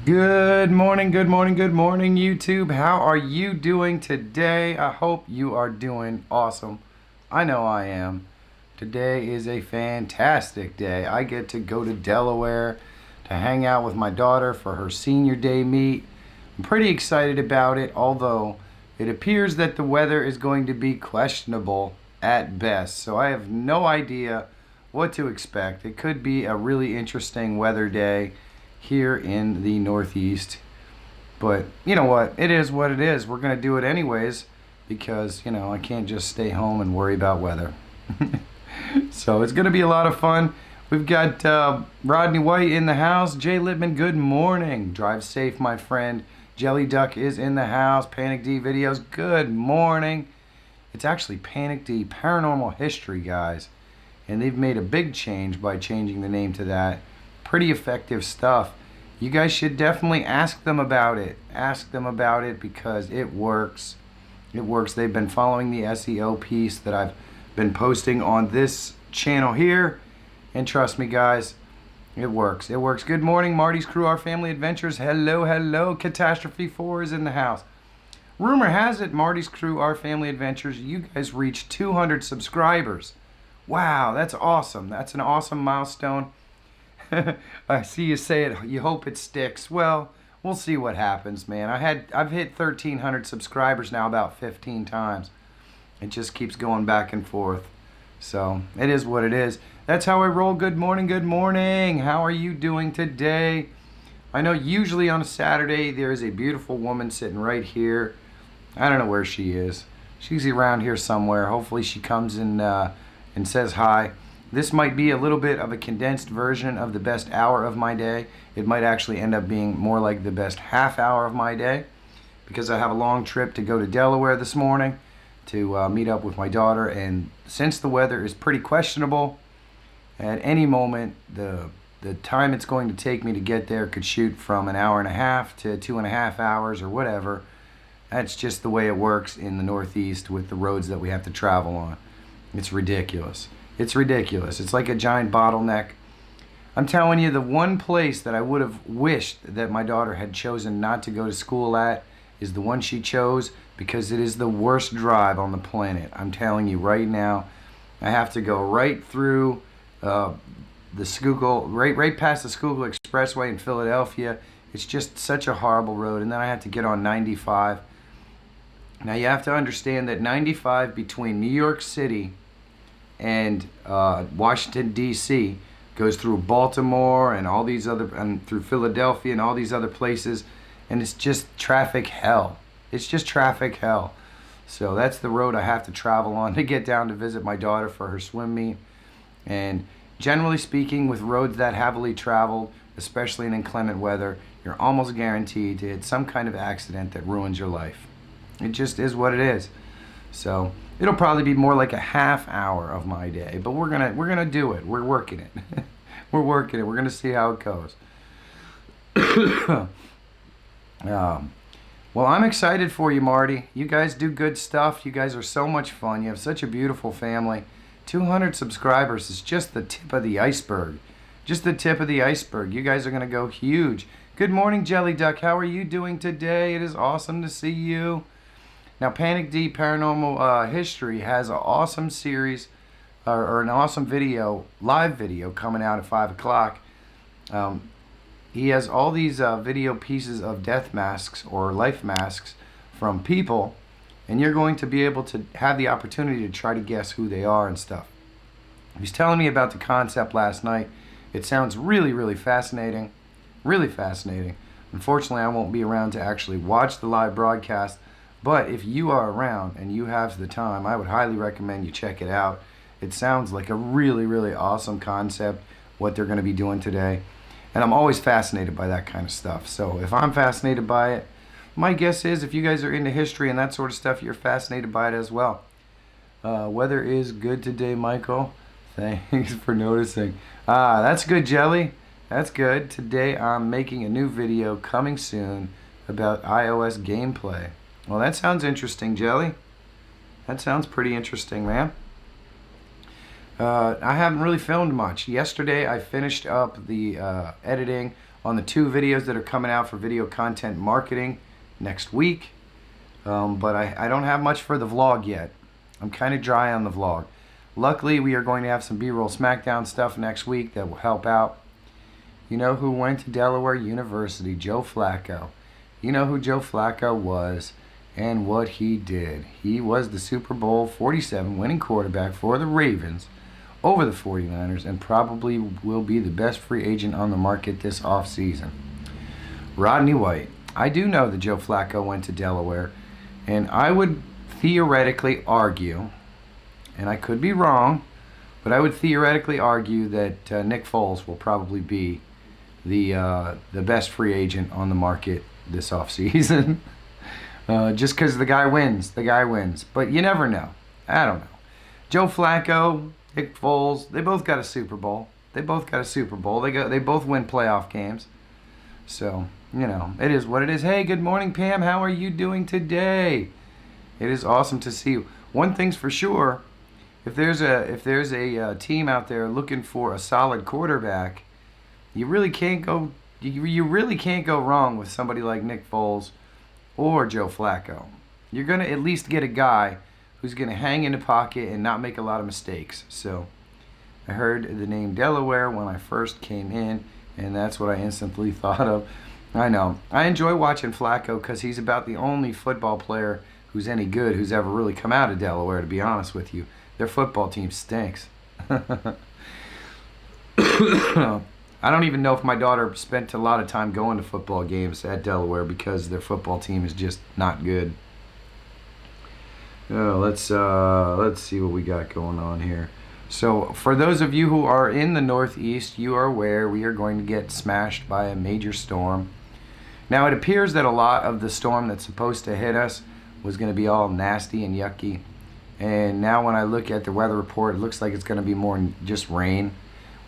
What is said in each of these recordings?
Good morning, good morning, good morning, YouTube. How are you doing today? I hope you are doing awesome. I know I am. Today is a fantastic day. I get to go to Delaware to hang out with my daughter for her senior day meet. I'm pretty excited about it, although it appears that the weather is going to be questionable at best. So I have no idea what to expect. It could be a really interesting weather day here in the Northeast. But you know what? It is what it is. We're going to do it anyways because, I can't just stay home and worry about weather. So it's going to be a lot of fun. We've got Rodney White in the house. Jay Littman, good morning. Drive safe, my friend. Jelly Duck is in the house. Panic D Videos, good morning. It's actually Panic D Paranormal History, guys. And they've made a big change by changing the name to that. Pretty effective stuff. You guys should definitely ask them about it. Ask them about it because it works. It works. They've been following the SEO piece that I've been posting on this channel here. And trust me, guys, it works. It works. Good morning, Marty's Crew, Our Family Adventures. Hello, hello. Catastrophe 4 is in the house. Rumor has it, Marty's Crew, Our Family Adventures, you guys reached 200 subscribers. Wow, that's awesome. That's an awesome milestone. I see you say it. You hope it sticks. Well, we'll see what happens, man. I've hit 1,300 subscribers now about 15 times. It just keeps going back and forth. So it is what it is. That's how I roll. Good morning. Good morning. How are you doing today? I know usually on a Saturday there is a beautiful woman sitting right here. I don't know where she is. She's around here somewhere. Hopefully she comes and says hi. This might be a little bit of a condensed version of the best hour of my day. It might actually end up being more like the best half hour of my day because I have a long trip to go to Delaware this morning to meet up with my daughter. And since the weather is pretty questionable, at any moment the time it's going to take me to get there could shoot from an hour and a half to 2.5 hours or whatever. That's just the way it works in the Northeast with the roads that we have to travel on. It's ridiculous. It's ridiculous. It's like a giant bottleneck. I'm telling you, the one place that I would have wished that my daughter had chosen not to go to school at is the one she chose because it is the worst drive on the planet. I'm telling you right now, I have to go right through the Schuylkill, right past the Schuylkill Expressway in Philadelphia. It's just such a horrible road. And then I have to get on 95. Now you have to understand that 95 between New York City and Washington D.C. goes through Baltimore and all these other, and through Philadelphia and all these other places, and it's just traffic hell. It's just traffic hell. So that's the road I have to travel on to get down to visit my daughter for her swim meet. And generally speaking, with roads that heavily traveled, especially in inclement weather, you're almost guaranteed to hit some kind of accident that ruins your life. It just is what it is. So it'll probably be more like a half hour of my day, but we're gonna do it. We're working it. We're working it. We're gonna see how it goes. Well, I'm excited for you, Marty. You guys do good stuff. You guys are so much fun. You have such a beautiful family. 200 subscribers is just the tip of the iceberg. Just the tip of the iceberg. You guys are gonna go huge. Good morning, Jelly Duck. How are you doing today? It is awesome to see you. Now, Panic D Paranormal History has an awesome series, or an awesome video, live video, coming out at 5 o'clock. He has all these video pieces of death masks or life masks from people, and you're going to be able to have the opportunity to try to guess who they are and stuff. He was telling me about the concept last night. It sounds really, really fascinating. Really fascinating. Unfortunately, I won't be around to actually watch the live broadcast. But if you are around and you have the time, I would highly recommend you check it out. It sounds like a really, really awesome concept, what they're going to be doing today. And I'm always fascinated by that kind of stuff. So if I'm fascinated by it, my guess is if you guys are into history and that sort of stuff, you're fascinated by it as well. Weather is good today, Michael. Thanks for noticing. That's good, Jelly. That's good. Today I'm making a new video coming soon about iOS gameplay. Well, that sounds interesting, Jelly. That sounds pretty interesting, man. I haven't really filmed much. Yesterday, I finished up the editing on the 2 videos that are coming out for video content marketing next week. But I don't have much for the vlog yet. I'm kind of dry on the vlog. Luckily, we are going to have some B-roll SmackDown stuff next week that will help out. You know who went to Delaware University? Joe Flacco. You know who Joe Flacco was and what he did. He was the Super Bowl 47 winning quarterback for the Ravens over the 49ers and probably will be the best free agent on the market this offseason. Rodney White. I do know that Joe Flacco went to Delaware, and I would theoretically argue, and I could be wrong, but I would theoretically argue that Nick Foles will probably be the best free agent on the market this offseason. Just because the guy wins. But you never know. I don't know. Joe Flacco, Nick Foles, they both got a Super Bowl. They both win playoff games. So, you know, it is what it is. Hey, good morning, Pam. How are you doing today? It is awesome to see you. One thing's for sure, if there's a team out there looking for a solid quarterback, you really can't go wrong with somebody like Nick Foles or Joe Flacco. You're going to at least get a guy who's going to hang in the pocket and not make a lot of mistakes. So I heard the name Delaware when I first came in, and that's what I instantly thought of. I know. I enjoy watching Flacco because he's about the only football player who's any good who's ever really come out of Delaware, to be honest with you. Their football team stinks. I don't even know if my daughter spent a lot of time going to football games at Delaware because their football team is just not good. Let's see what we got going on here. So for those of you who are in the Northeast, you are aware we are going to get smashed by a major storm. Now it appears that a lot of the storm that's supposed to hit us was going to be all nasty and yucky. And now when I look at the weather report, it looks like it's going to be more just rain.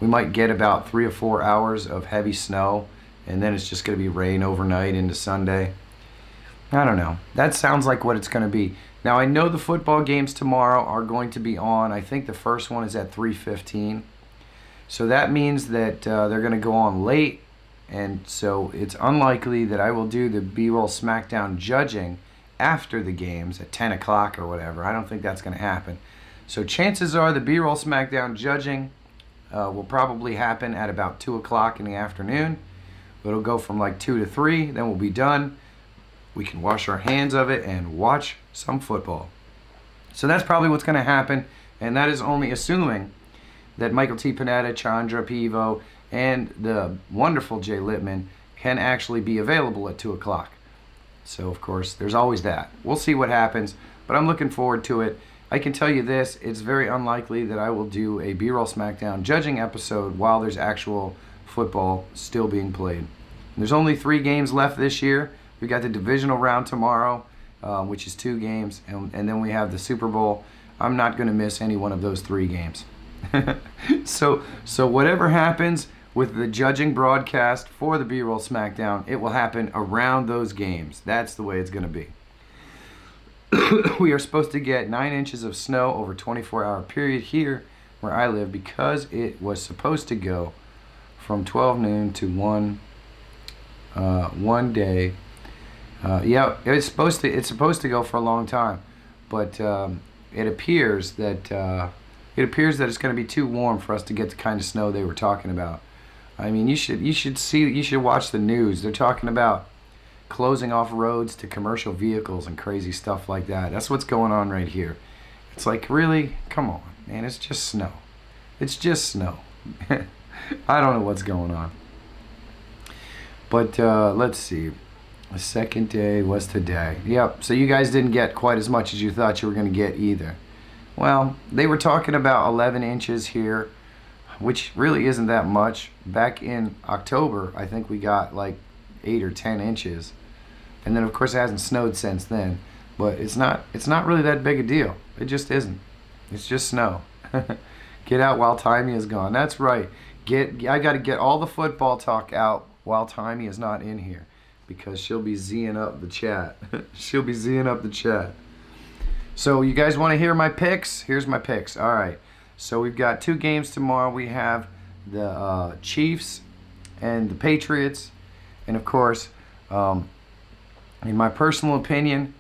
We might get about 3 or 4 hours of heavy snow, and then it's just going to be rain overnight into Sunday. I don't know. That sounds like what it's going to be. Now, I know the football games tomorrow are going to be on. I think the first one is at 3:15. So that means that they're going to go on late, and so it's unlikely that I will do the B-roll SmackDown judging after the games at 10 o'clock or whatever. I don't think that's going to happen. So chances are the B-roll SmackDown judging will probably happen at about 2 o'clock in the afternoon. It'll go from like 2 to 3, then we'll be done. We can wash our hands of it and watch some football. So that's probably what's going to happen, and that is only assuming that Michael T. Panetta, Chandra Pivo, and the wonderful Jay Littman can actually be available at 2 o'clock. So, of course, there's always that. We'll see what happens, but I'm looking forward to it. I can tell you this, it's very unlikely that I will do a B-roll SmackDown judging episode while there's actual football still being played. There's only 3 games left this year. We got the divisional round tomorrow, which is 2 games, and then we have the Super Bowl. I'm not going to miss any one of those 3 games. So whatever happens with the judging broadcast for the B-roll SmackDown, it will happen around those games. That's the way it's going to be. We are supposed to get 9 inches of snow over a 24-hour period here where I live because it was supposed to go from 12 noon to 1 day. Yeah, it's supposed to go for a long time, but it appears that it's going to be too warm for us to get the kind of snow they were talking about. I mean, you should watch the news. They're talking about closing off roads to commercial vehicles and crazy stuff like that. That's what's going on right here. It's like, really? Come on, man. It's just snow. It's just snow. I don't know what's going on. But let's see. The second day was today. Yep, so you guys didn't get quite as much as you thought you were going to get either. Well, they were talking about 11 inches here, which really isn't that much. Back in October, I think we got like 8 or 10 inches. And then, of course, it hasn't snowed since then. But it's not really that big a deal. It just isn't. It's just snow. Get out while Timey is gone. That's right. I got to get all the football talk out while Timey is not in here, because she'll be Z'ing up the chat. She'll be Z'ing up the chat. So you guys want to hear my picks? Here's my picks. All right. So we've got 2 games tomorrow. We have the Chiefs and the Patriots. And of course, in my personal opinion,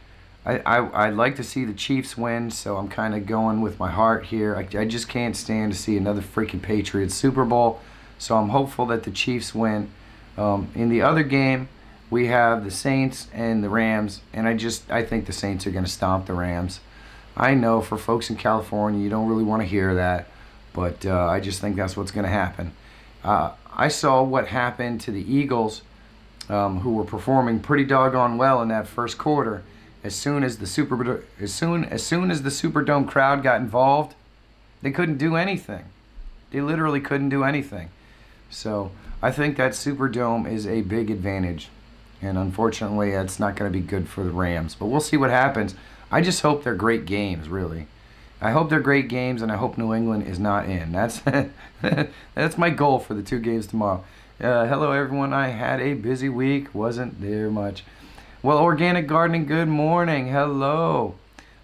I'd like to see the Chiefs win, so I'm kind of going with my heart here. I just can't stand to see another freaking Patriots Super Bowl, so I'm hopeful that the Chiefs win. In the other game, we have the Saints and the Rams, and I think the Saints are going to stomp the Rams. I know for folks in California, you don't really want to hear that, but I just think that's what's going to happen. I saw what happened to the Eagles, who were performing pretty doggone well in that first quarter. As soon as the Superdome crowd got involved, they couldn't do anything. They literally couldn't do anything. So I think that Superdome is a big advantage, and unfortunately, that's not going to be good for the Rams. But we'll see what happens. I just hope they're great games, really. I hope they're great games, and I hope New England is not in. That's my goal for the 2 games tomorrow. Hello, everyone. I had a busy week. Wasn't there much. Well, Organic Gardening, good morning. Hello.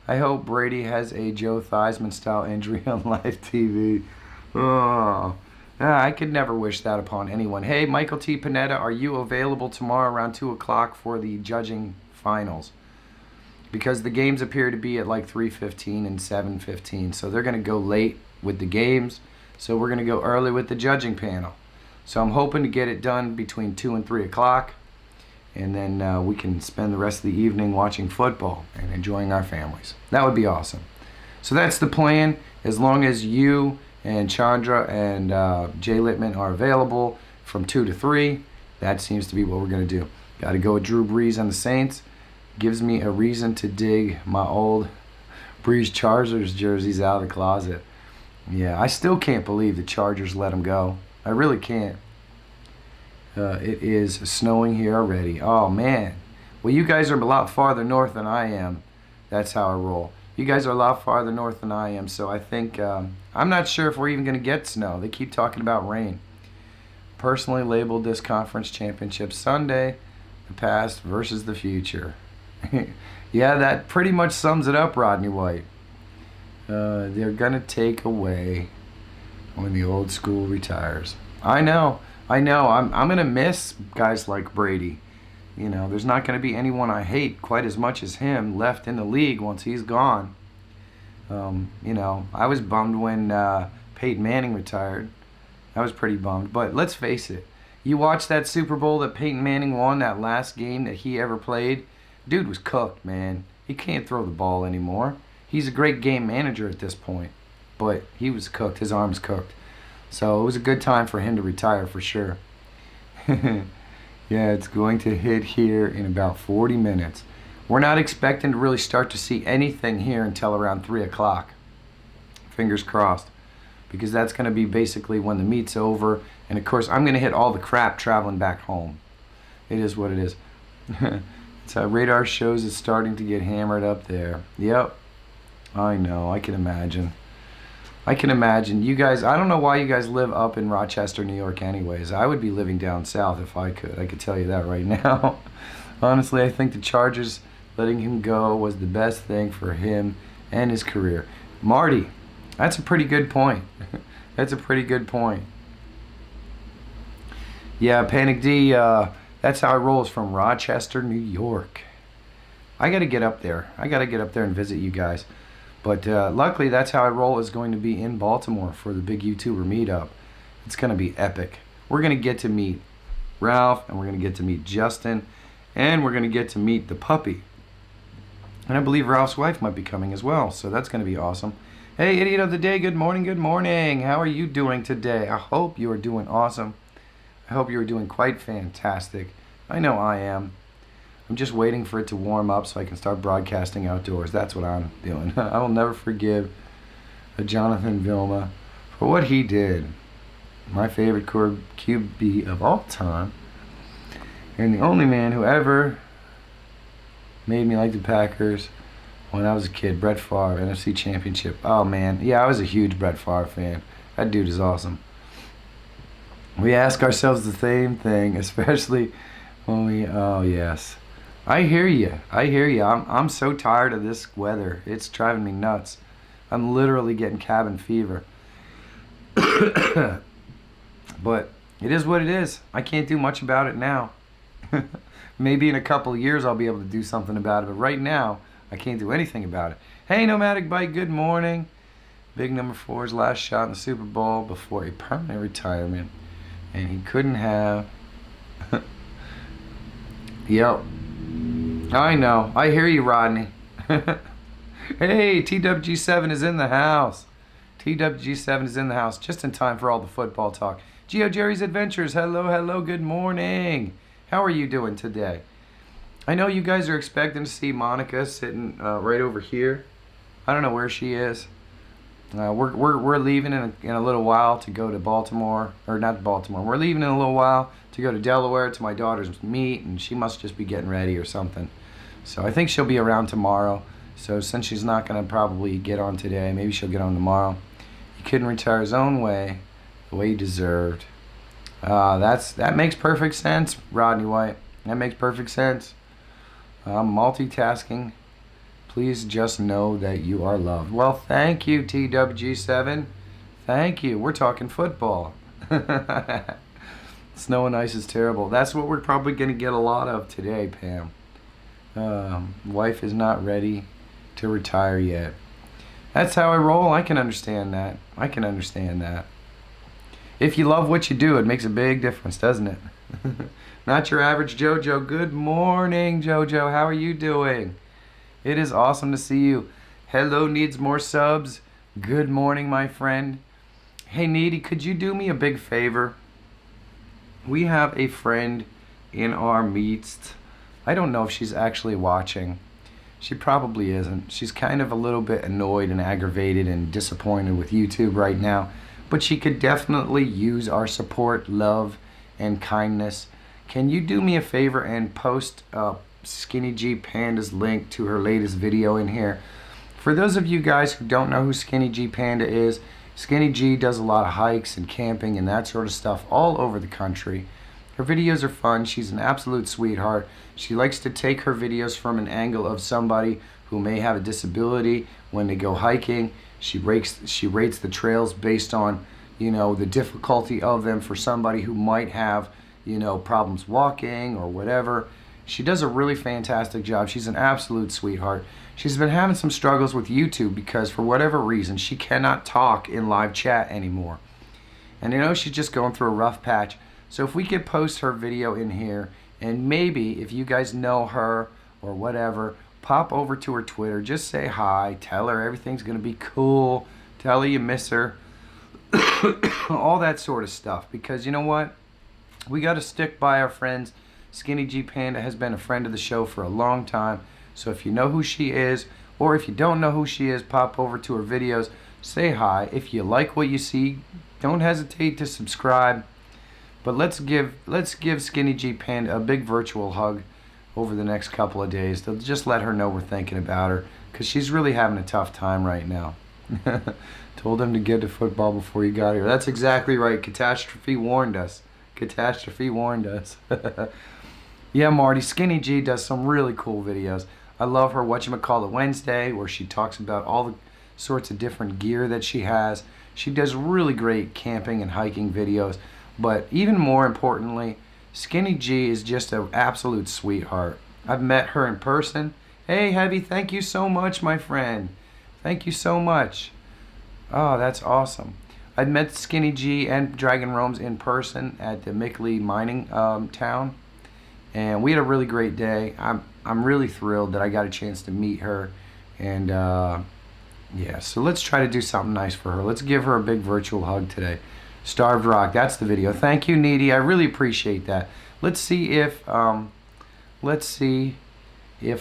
I hope Brady has a Joe Theismann-style injury on live TV. Oh, I could never wish that upon anyone. Hey, Michael T. Panetta, are you available tomorrow around 2 o'clock for the judging finals? Because the games appear to be at like 3:15 and 7:15, so they're going to go late with the games, so we're going to go early with the judging panel. So I'm hoping to get it done between 2 and 3 o'clock, and then we can spend the rest of the evening watching football and enjoying our families. That would be awesome. So that's the plan. As long as you and Chandra and Jay Littman are available from 2 to 3, that seems to be what we're going to do. Got to go with Drew Brees and the Saints. Gives me a reason to dig my old Brees Chargers jerseys out of the closet. Yeah, I still can't believe the Chargers let them go. I really can't. It is snowing here already. Oh, man. Well, you guys are a lot farther north than I am. That's how I roll. You guys are a lot farther north than I am, so I think, I'm not sure if we're even going to get snow. They keep talking about rain. Personally labeled this conference championship Sunday, the past versus the future. Yeah, that pretty much sums it up, Rodney White. They're going to take away when the old school retires. I know. I'm going to miss guys like Brady. You know, there's not going to be anyone I hate quite as much as him left in the league once he's gone. You know, I was bummed when Peyton Manning retired. I was pretty bummed. But let's face it. You watch that Super Bowl that Peyton Manning won, that last game that he ever played. Dude was cooked, man. He can't throw the ball anymore. He's a great game manager at this point. But he was cooked. His arm's cooked. So it was a good time for him to retire for sure. Yeah, it's going to hit here in about 40 minutes. We're not expecting to really start to see anything here until around 3 o'clock. Fingers crossed. Because that's going to be basically when the meet's over. And of course, I'm going to hit all the crap traveling back home. It is what it is. It's how radar shows it's starting to get hammered up there. Yep. I know. I can imagine. I can imagine. You guys, I don't know why you guys live up in Rochester, New York anyways. I would be living down south if I could. I could tell you that right now. Honestly, I think the Chargers letting him go was the best thing for him and his career. Marty, that's a pretty good point. That's a pretty good point. Yeah, Panic D, that's how I roll, is from Rochester, New York. I got to get up there. I got to get up there and visit you guys. But luckily, that's how I roll is going to be in Baltimore for the big YouTuber meetup. It's going to be epic. We're going to get to meet Ralph, and we're going to get to meet Justin, and we're going to get to meet the puppy. And I believe Ralph's wife might be coming as well, so that's going to be awesome. Hey, Idiot of the Day, good morning, good morning. How are you doing today? I hope you are doing awesome. I hope you are doing quite fantastic. I know I am. I'm just waiting for it to warm up so I can start broadcasting outdoors. That's what I'm doing. I will never forgive Jonathan Vilma for what he did. My favorite QB of all time. And the only man who ever made me like the Packers when I was a kid. Brett Favre, NFC Championship. Oh, man. Yeah, I was a huge Brett Favre fan. That dude is awesome. We ask ourselves the same thing, especially when we... Oh, yes. I hear you. I hear you. I'm so tired of this weather. It's driving me nuts. I'm literally getting cabin fever. But It is what it is. I can't do much about it now. Maybe in a couple of years I'll be able to do something about it, but right now I can't do anything about it. Hey, Nomadic Bike, good morning. Big number 4's last shot in the Super Bowl before a permanent retirement, and he couldn't have. Yep. I know. I hear you, Rodney. Hey, TWG7 is in the house. TWG7 is in the house just in time for all the football talk. Geo Jerry's Adventures, hello, hello, good morning. How are you doing today? I know you guys are expecting to see Monica sitting right over here. I don't know where she is. We're leaving in a little while to go to Baltimore, or not Baltimore. We're leaving in a little while to go to Delaware to my daughter's meet, and she must just be getting ready or something. So I think she'll be around tomorrow. So since she's not going to probably get on today, maybe she'll get on tomorrow. He couldn't retire his own way, the way he deserved. That makes perfect sense, Rodney White. That makes perfect sense. I'm multitasking. Please just know that you are loved. Well, thank you, TWG7. Thank you. We're talking football. Snow and ice is terrible. That's what we're probably going to get a lot of today, Pam. Wife is not ready to retire yet. That's how I roll. I can understand that. I can understand that. If you love what you do, it makes a big difference, doesn't it? Not your average JoJo. Good morning, JoJo. How are you doing? It is awesome to see you. Hello needs more subs. Good morning, my friend. Hey, Needy, could you do me a big favor? We have a friend in our midst. I don't know if she's actually watching. She probably isn't. She's kind of a little bit annoyed and aggravated and disappointed with YouTube right now. But she could definitely use our support, love, and kindness. Can you do me a favor and post Skinny G Panda's link to her latest video in here? For those of you guys who don't know who Skinny G Panda is, Skinny G does a lot of hikes and camping and that sort of stuff all over the country. Her videos are fun. She's an absolute sweetheart. She likes to take her videos from an angle of somebody who may have a disability when they go hiking. She rates the trails based on, you know, the difficulty of them for somebody who might have, you know, problems walking or whatever. She does a really fantastic job. She's an absolute sweetheart. She's been having some struggles with YouTube because for whatever reason she cannot talk in live chat anymore. And I know she's just going through a rough patch. So if we could post her video in here, and maybe if you guys know her or whatever, pop over to her Twitter, just say hi, tell her everything's gonna be cool, tell her you miss her, all that sort of stuff. Because you know what? We gotta stick by our friends. Skinny G Panda has been a friend of the show for a long time. So if you know who she is, or if you don't know who she is, pop over to her videos, say hi. If you like what you see, don't hesitate to subscribe. But let's give Skinny G Panda a big virtual hug over the next couple of days to just let her know we're thinking about her, because she's really having a tough time right now. Told him to get to football before he got here. That's exactly right. Catastrophe warned us. Catastrophe warned us. Yeah, Marty, Skinny G does some really cool videos. I love her Whatchamacallit Wednesday, where she talks about all the sorts of different gear that she has. She does really great camping and hiking videos. But even more importantly, Skinny G is just an absolute sweetheart. I've met her in person. Hey, Heavy, thank you so much, my friend. Thank you so much. Oh, that's awesome. I've met Skinny G and Dragon Roams in person at the Mickley mining town. And we had a really great day. I'm really thrilled that I got a chance to meet her. And yeah, so let's try to do something nice for her. Let's give her a big virtual hug today. Starved Rock, that's the video. Thank you, Needy. I really appreciate that. Let's see if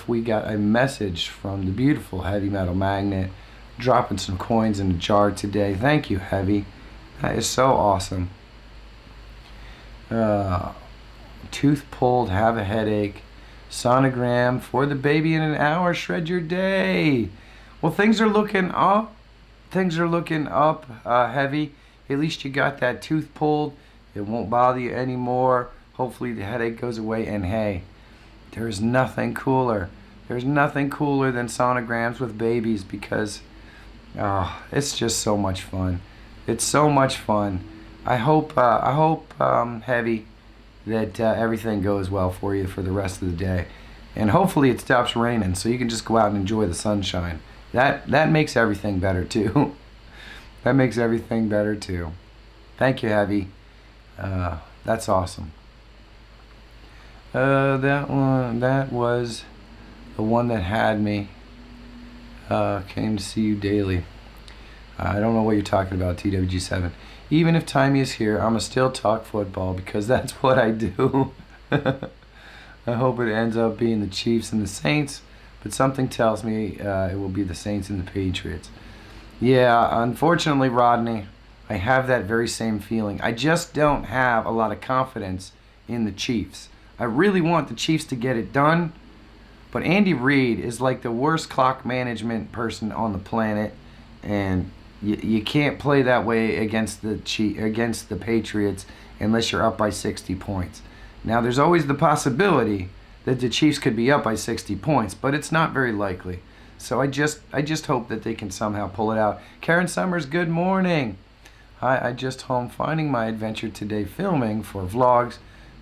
we got a message from the beautiful Heavy Metal Magnet dropping some coins in the jar today. Thank you, Heavy. That is so awesome. Tooth pulled, have a headache. Sonogram for the baby in an hour. Shred your day. Well, things are looking up. Things are looking up, Heavy. At least you got that tooth pulled. It won't bother you anymore. Hopefully the headache goes away. And hey, there's nothing cooler. There's nothing cooler than sonograms with babies, because it's just so much fun. It's so much fun I hope Heavy, that everything goes well for you for the rest of the day, and hopefully it stops raining so you can just go out and enjoy the sunshine. That makes everything better too. That makes everything better too. Thank you, Heavy. That's awesome. That was the one that had me. Came to see you daily. I don't know what you're talking about, TWG7. Even if Timey is here, I'ma still talk football because that's what I do. I hope it ends up being the Chiefs and the Saints, but something tells me it will be the Saints and the Patriots. Yeah, unfortunately, Rodney, I have that very same feeling. I just don't have a lot of confidence in the Chiefs. I really want the Chiefs to get it done, but Andy Reid is like the worst clock management person on the planet, and you can't play that way against the Patriots unless you're up by 60 points. Now, there's always the possibility that the Chiefs could be up by 60 points, but it's not very likely. So I just hope that they can somehow pull it out. Karen Summers, good morning. Hi, I just home finding my adventure today filming for vlogs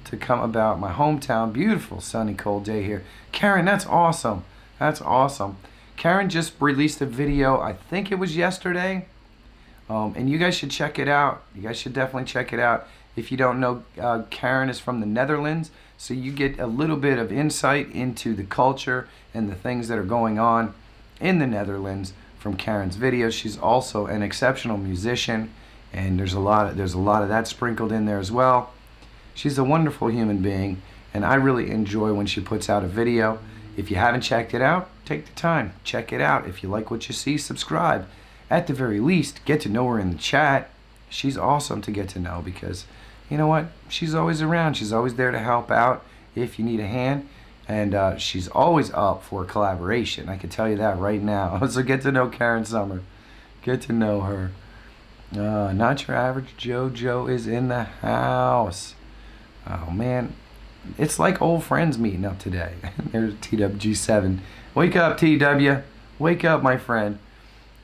to come about my hometown. Beautiful sunny cold day here. Karen, that's awesome. That's awesome. Karen just released a video, I think it was yesterday, and you guys should check it out. You guys should definitely check it out. If you don't know, Karen is from the Netherlands, so you get a little bit of insight into the culture and the things that are going on in the Netherlands from Karen's videos. She's also an exceptional musician, and there's a lot of that sprinkled in there as well. She's a wonderful human being, and I really enjoy when she puts out a video. If you haven't checked it out, take the time, check it out. If you like what you see, subscribe. At the very least, get to know her in the chat. She's awesome to get to know because, you know what? She's always around. She's always there to help out if you need a hand. And she's always up for collaboration. I can tell you that right now. So get to know Karen Summer. Get to know her. Not your average JoJo is in the house. Oh, man. It's like old friends meeting up today. There's TWG7. Wake up, TW. Wake up, my friend.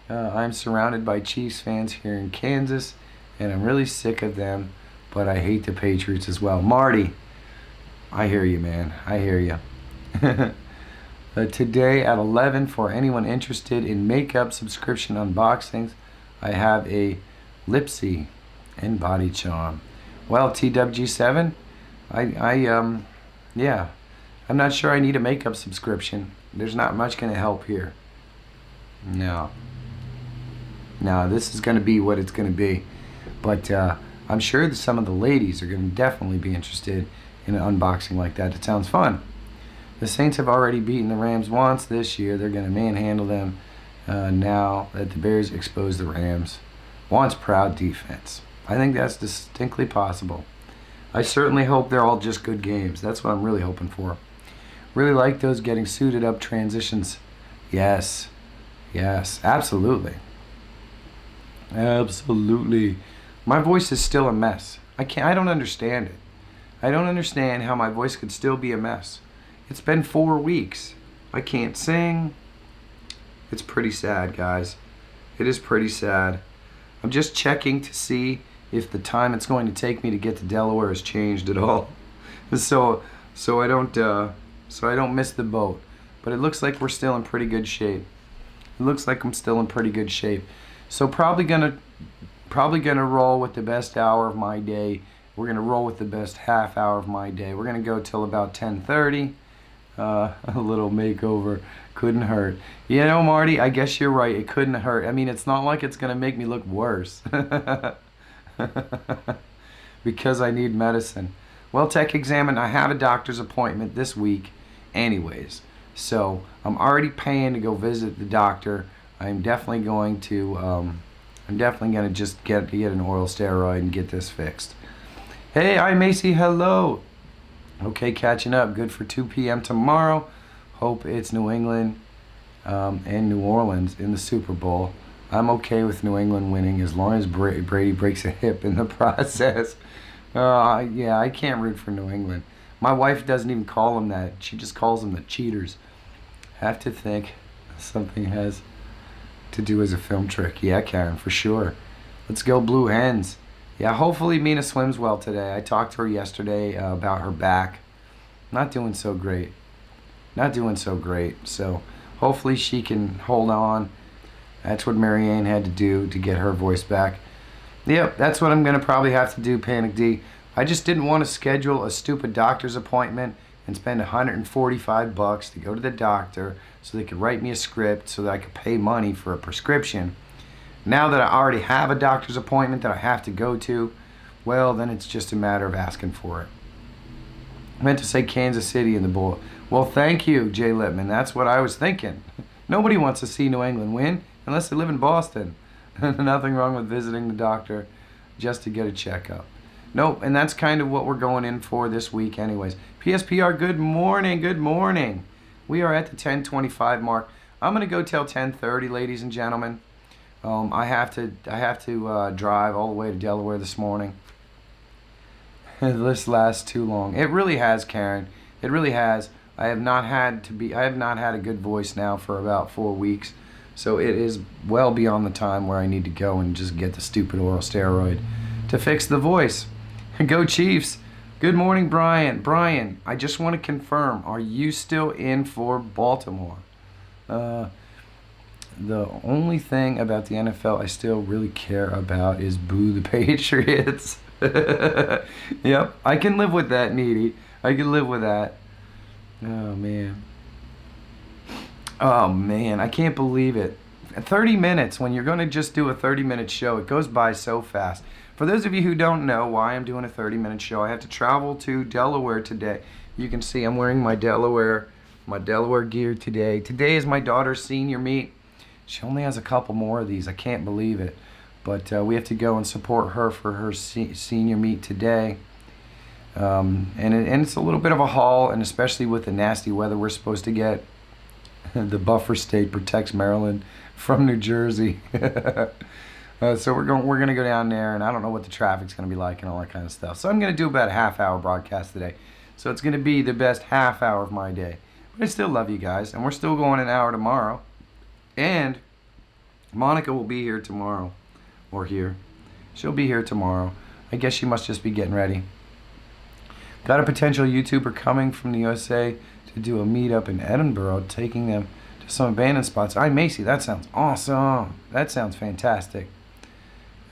I'm surrounded by Chiefs fans here in Kansas, and I'm really sick of them, but I hate the Patriots as well. Marty, I hear you, man. I hear you. Today at 11, for anyone interested in makeup subscription unboxings, I have a Lipsy and Body Charm. Well, TWG7, yeah, I'm not sure I need a makeup subscription. There's not much going to help here. No, this is going to be what it's going to be. But I'm sure that some of the ladies are going to definitely be interested in an unboxing like that. It sounds fun. The Saints have already beaten the Rams once this year. They're going to manhandle them now that the Bears expose the Rams. Once proud defense. I think that's distinctly possible. I certainly hope they're all just good games. That's what I'm really hoping for. Really like those getting suited up transitions. Yes, absolutely. Absolutely. My voice is still a mess. I don't understand it. I don't understand how my voice could still be a mess. It's been 4 weeks. I can't sing. It's pretty sad, guys. It is pretty sad. I'm just checking to see if the time it's going to take me to get to Delaware has changed at all. So I don't miss the boat. But it looks like we're still in pretty good shape. It looks like I'm still in pretty good shape. So probably gonna roll with the best hour of my day. We're gonna roll with the best half hour of my day. We're gonna go till about 10:30. A little makeover couldn't hurt. You know, Marty, I guess you're right. It couldn't hurt. I mean, it's not like it's gonna make me look worse. Because I need medicine. Well, Tech Examine, I have a doctor's appointment this week anyways. So I'm already paying to go visit the doctor. I'm definitely going to just get an oral steroid and get this fixed. Hey, I'm Macy, hello. Okay, catching up. Good for 2 p.m. tomorrow. Hope it's New England and New Orleans in the Super Bowl. I'm okay with New England winning as long as Brady breaks a hip in the process. Yeah, I can't root for New England. My wife doesn't even call them that. She just calls them the cheaters. Have to think something has to do as a film trick. Yeah, Karen, for sure. Let's go Blue Hens. Yeah, hopefully Mina swims well today. I talked to her yesterday about her back. Not doing so great. Not doing so great. So hopefully she can hold on. That's what Marianne had to do to get her voice back. Yep, that's what I'm going to probably have to do, Panic D. I just didn't want to schedule a stupid doctor's appointment and spend $145 to go to the doctor so they could write me a script so that I could pay money for a prescription. Now that I already have a doctor's appointment that I have to go to, well, then it's just a matter of asking for it. I meant to say Kansas City in the bullet. Well, thank you, Jay Lippman. That's what I was thinking. Nobody wants to see New England win unless they live in Boston. Nothing wrong with visiting the doctor just to get a checkup. Nope, and that's kind of what we're going in for this week anyways. PSPR, good morning, good morning. We are at the 10:25 mark. I'm going to go till 10:30, ladies and gentlemen. I have to drive all the way to Delaware this morning. This lasts too long. It really has, Karen. It really has. I have not had a good voice now for about 4 weeks. So it is well beyond the time where I need to go and just get the stupid oral steroid to fix the voice. Go Chiefs. Good morning, Brian. Brian, I just want to confirm, are you still in for Baltimore? The only thing about the NFL I still really care about is boo the Patriots. Yep, I can live with that, Needy. I can live with that. Oh, man. Oh, man, I can't believe it. 30 minutes, when you're going to just do a 30-minute show, it goes by so fast. For those of you who don't know why I'm doing a 30-minute show, I have to travel to Delaware today. You can see I'm wearing my Delaware gear today. Today is my daughter's senior meet. She only has a couple more of these. I can't believe it. But we have to go and support her for her senior meet today. And it's a little bit of a haul, and especially with the nasty weather we're supposed to get. The buffer state protects Maryland from New Jersey. So we're going to go down there, and I don't know what the traffic's going to be like and all that kind of stuff. So I'm going to do about a half-hour broadcast today. So it's going to be the best half hour of my day. But I still love you guys, and we're still going an hour tomorrow. And Monica will be here tomorrow, or here. She'll be here tomorrow. I guess she must just be getting ready. Got a potential YouTuber coming from the USA to do a meetup in Edinburgh, taking them to some abandoned spots. Macy, that sounds awesome. That sounds fantastic.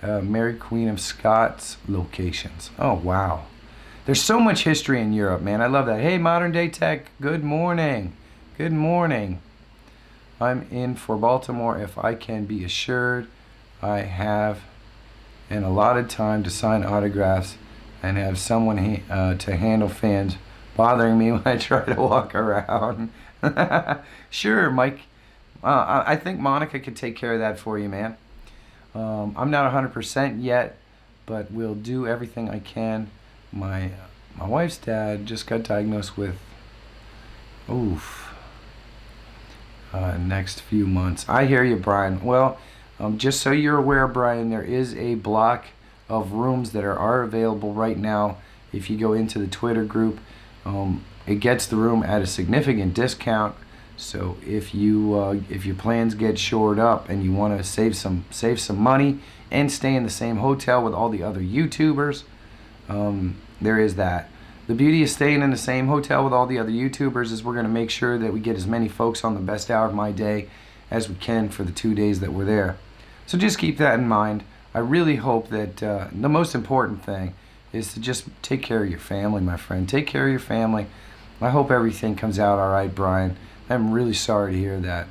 Mary Queen of Scots locations. Oh, wow. There's so much history in Europe, man. I love that. Hey, Modern Day Tech, good morning. Good morning. I'm in for Baltimore if I can be assured I have an allotted time to sign autographs and have someone to handle fans bothering me when I try to walk around. Sure, Mike. I think Monica can take care of that for you, man. I'm not 100% yet, but we'll do everything I can. My wife's dad just got diagnosed with next few months. I hear you, Brian. Well, just so you're aware, Brian, there is a block of rooms that are available right now. If you go into the Twitter group, it gets the room at a significant discount. So if your plans get shored up and you want to save some money and stay in the same hotel with all the other YouTubers, there is that. The beauty of staying in the same hotel with all the other YouTubers is we're going to make sure that we get as many folks on the best hour of my day as we can for the 2 days that we're there. So just keep that in mind. I really hope that the most important thing is to just take care of your family, my friend. Take care of your family. I hope everything comes out all right, Brian. I'm really sorry to hear that.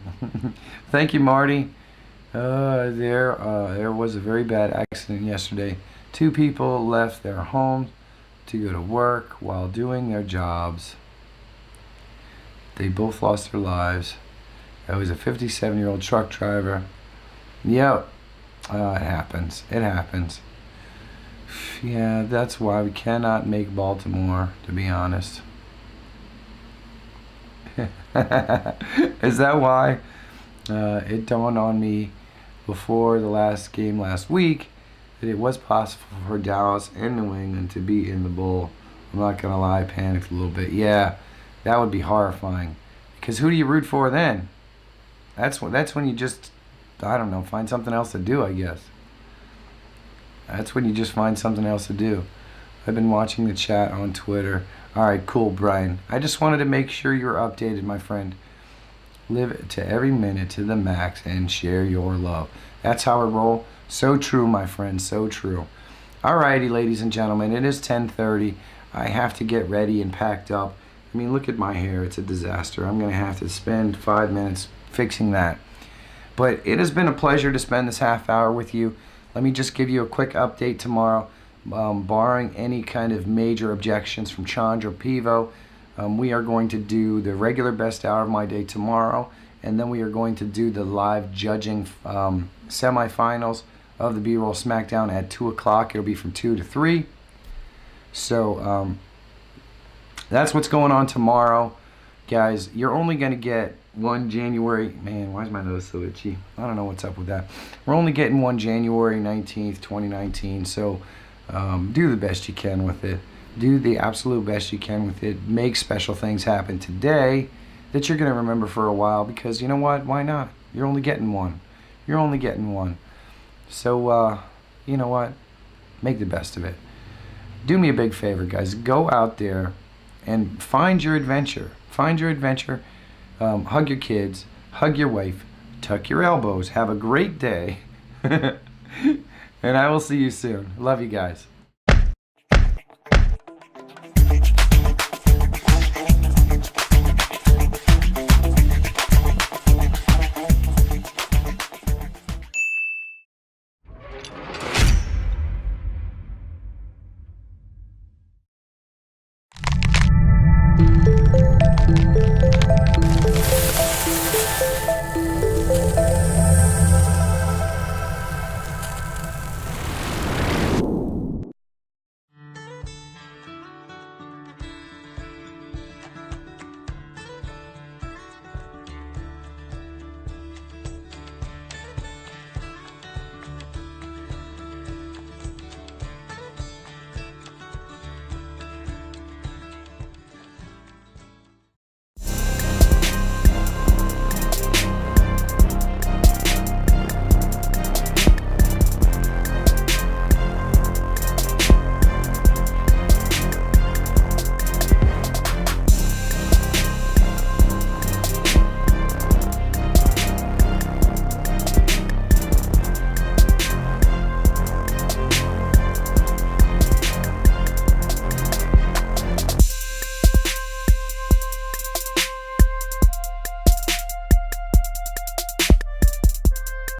Thank you, Marty. There was a very bad accident yesterday. 2 people left their homes to go to work while doing their jobs. They both lost their lives. It was a 57-year-old truck driver. Yep. It happens. It happens. Yeah, that's why we cannot make Baltimore, to be honest. Is that why? It dawned on me before the last game last week that it was possible for Dallas and New England to be in the bowl. I'm not gonna lie, I panicked a little bit. Yeah, that would be horrifying. Because who do you root for then? That's when you just, I don't know, find something else to do, I guess. That's when you just find something else to do. I've been watching the chat on Twitter. Alright, cool, Brian. I just wanted to make sure you're updated, my friend. Live to every minute to the max and share your love. That's how I roll. So true, my friend, so true. Alrighty, ladies and gentlemen, it is 10:30. I have to get ready and packed up. I mean, look at my hair. It's a disaster. I'm going to have to spend 5 minutes fixing that. But it has been a pleasure to spend this half hour with you. Let me just give you a quick update tomorrow. Barring any kind of major objections from Chandra Pivo, we are going to do the regular best hour of my day tomorrow, and then we are going to do the live judging semifinals of the B-Roll SmackDown at 2 o'clock. It'll be from 2 to 3. So that's what's going on tomorrow. Guys, you're only going to get one January. Man, why is my nose so itchy? I don't know what's up with that. We're only getting one January 19th, 2019. So do the best you can with it. Do the absolute best you can with it. Make special things happen today that you're going to remember for a while, because you know what? Why not? You're only getting one. You're only getting one. So, you know what? Make the best of it. Do me a big favor, guys. Go out there and find your adventure. Find your adventure. Hug your kids. Hug your wife. Tuck your elbows. Have a great day. And I will see you soon. Love you guys.